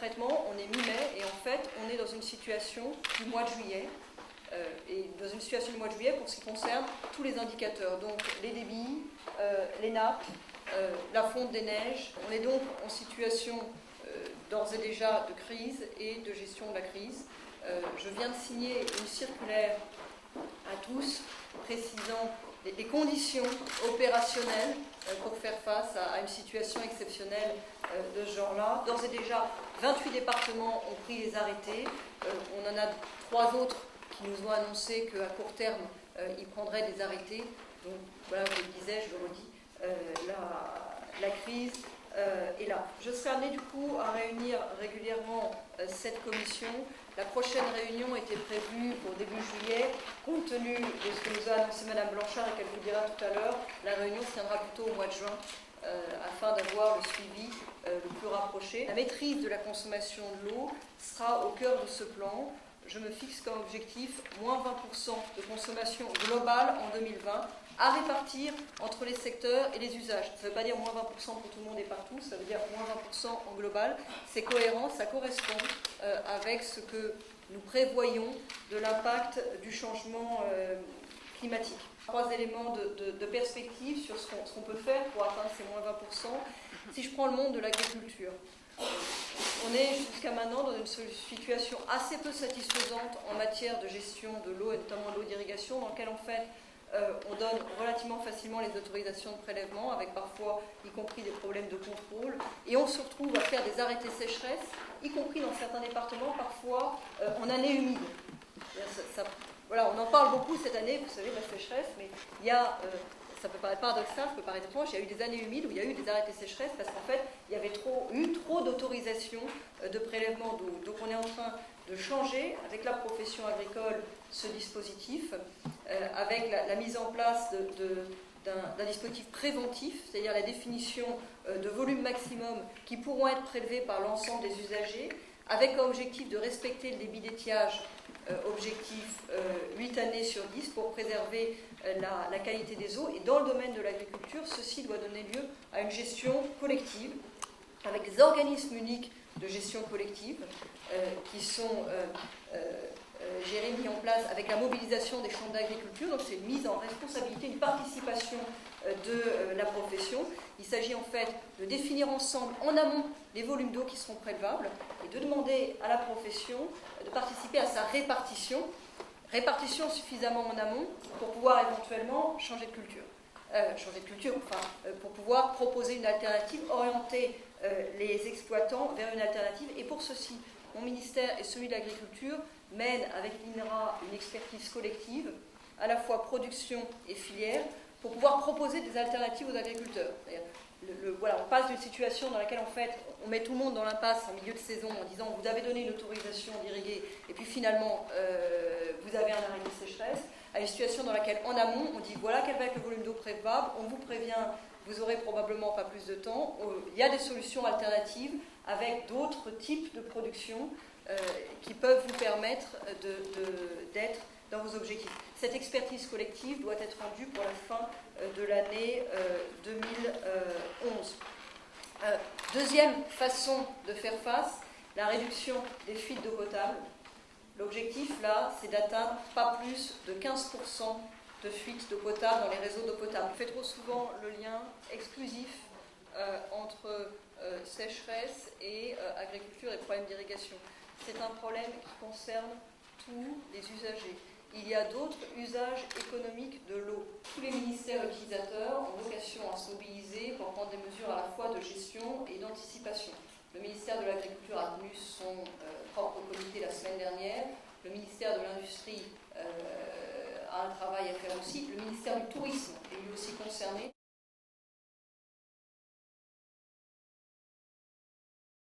concrètement, on est mi-mai et en fait, on est dans une situation du mois de juillet. Et dans une situation du mois de juillet pour ce qui concerne tous les indicateurs, donc les débits, les nappes, la fonte des neiges. On est donc en situation d'ores et déjà de crise et de gestion de la crise. Je viens de signer une circulaire à tous précisant les conditions opérationnelles pour faire face à une situation exceptionnelle de ce genre-là. D'ores et déjà, 28 départements ont pris les arrêtés. On en a 3 autres qui nous ont annoncé qu'à court terme, ils prendraient des arrêtés. Donc voilà, je le disais, je le redis, la crise est là. Je serai amenée du coup à réunir régulièrement cette commission. La prochaine réunion était prévue pour début juillet. Compte tenu de ce que nous a annoncé Mme Blanchard et qu'elle vous dira tout à l'heure, la réunion se tiendra plutôt au mois de juin afin d'avoir le suivi le plus rapproché. La maîtrise de la consommation de l'eau sera au cœur de ce plan. Je me fixe comme objectif moins 20% de consommation globale en 2020 à répartir entre les secteurs et les usages. Ça ne veut pas dire moins 20% pour tout le monde et partout, ça veut dire moins 20% en global. C'est cohérent, ça correspond avec ce que nous prévoyons de l'impact du changement climatique. 3 éléments de perspective sur ce qu'on peut faire pour atteindre ces moins 20%. Si je prends le monde de l'agriculture, on est jusqu'à maintenant dans une situation assez peu satisfaisante en matière de gestion de l'eau et notamment de l'eau d'irrigation, dans laquelle en fait on donne relativement facilement les autorisations de prélèvement, avec parfois, y compris des problèmes de contrôle, et on se retrouve à faire des arrêtés sécheresse, y compris dans certains départements, parfois en année humide. Voilà, on en parle beaucoup cette année, vous savez, de la sécheresse, mais il y a, ça peut paraître paradoxal, ça peut paraître étrange, il y a eu des années humides où il y a eu des arrêtés sécheresse parce qu'en fait, il y avait eu trop d'autorisations de prélèvement d'eau. Donc on est en train de changer avec la profession agricole ce dispositif, avec la mise en place d'un dispositif préventif, c'est-à-dire la définition de volumes maximum qui pourront être prélevés par l'ensemble des usagers, avec comme objectif de respecter le débit d'étiage, objectif 8 années sur 10 pour préserver la qualité des eaux. Et dans le domaine de l'agriculture, ceci doit donner lieu à une gestion collective, avec des organismes uniques de gestion collective qui sont gérés, mis en place avec la mobilisation des chambres d'agriculture. Donc c'est une mise en responsabilité, une participation de la profession. Il s'agit en fait de définir ensemble en amont les volumes d'eau qui seront prélevables et de demander à la profession de participer à sa répartition suffisamment en amont pour pouvoir éventuellement changer de culture. Pour pouvoir proposer une alternative, orienter les exploitants vers une alternative. Et pour ceci, mon ministère et celui de l'agriculture mènent avec l'INRA une expertise collective, à la fois production et filière, pour pouvoir proposer des alternatives aux agriculteurs. Voilà, on passe d'une situation dans laquelle en fait on met tout le monde dans l'impasse en milieu de saison en disant vous avez donné une autorisation d'irriguer et puis finalement vous avez un arrêt de sécheresse, à une situation dans laquelle en amont on dit voilà quel va être le volume d'eau prélevable, on vous prévient, vous aurez probablement pas plus de temps, il y a des solutions alternatives avec d'autres types de production qui peuvent vous permettre d'être dans vos objectifs. Cette expertise collective doit être rendue pour la fin de l'année 2011. Deuxième façon de faire face, la réduction des fuites d'eau potable. L'objectif là, c'est d'atteindre pas plus de 15% de fuites d'eau potable dans les réseaux d'eau potable. On fait trop souvent le lien exclusif entre sécheresse et agriculture et problèmes d'irrigation. C'est un problème qui concerne tous les usagers. Il y a d'autres usages économiques de l'eau. Tous les ministères utilisateurs ont vocation à se mobiliser pour prendre des mesures à la fois de gestion et d'anticipation. Le ministère de l'Agriculture a tenu son propre comité la semaine dernière. Le ministère de l'Industrie a un travail à faire aussi. Le ministère du Tourisme est lui aussi concerné.